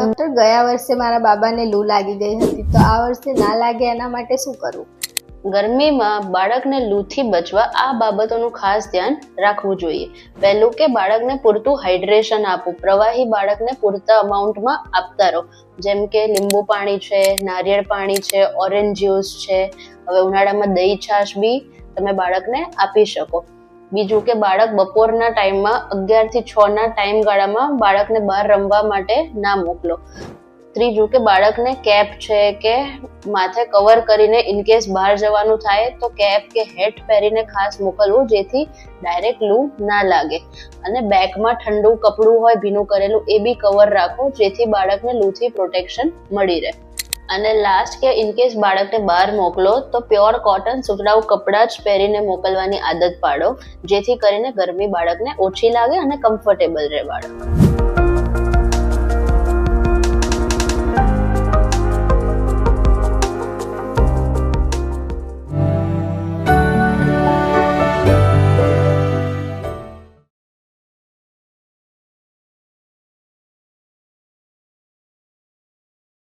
Doctor, ગયા વર્ષે મારા બાબાને લૂ લાગી ગઈ હતી, તો આ વર્ષે ના લાગે એના માટે શું કરવું? ગરમીમાં બાળકને લૂથી બચવા આ બાબતોનું ખાસ ધ્યાન રાખવું જોઈએ. પહેલું કે બાળકને પૂરતું હાઇડ્રેશન આપવું. પ્રવાહી બાળકને પૂરતા અમાઉન્ટમાં આપતા રહો, જેમ કે લીંબુ પાણી છે, નારિયેળ પાણી છે, ઓરેન્જ જ્યુસ છે. હવે ઉનાળામાં દહીં છાશ બી તમે બાળકને આપી શકો. બીજું કે બાળક બપોરના ટાઈમમાં 11 થી 6 ના ટાઈમ ગાળામાં બાળકને બહાર રમવા માટે ના મોકલો. ત્રીજું કે બાળકને કેપ છે કે માથે કવર કરીને ઇનકેસ બહાર જવાનું થાય તો કેપ કે હેટ પહેરીને ખાસ મોકલવું, જેથી ડાયરેક્ટ લૂ ના લાગે. અને બેકમાં ઠંડુ કપડું હોય ભીનું કરેલું એ બી કવર રાખો, જેથી બાળકને લૂથી પ્રોટેક્શન મળી રહે. અને લાસ્ટ કે ઇનકેસ બાળકને બહાર મોકલો તો પ્યોર કોટન સુતરાઉ કપડાં જ પહેરીને મોકલવાની આદત પાડો, જેથી કરીને ગરમી બાળકને ઓછી લાગે અને કમ્ફર્ટેબલ રહે બાળક.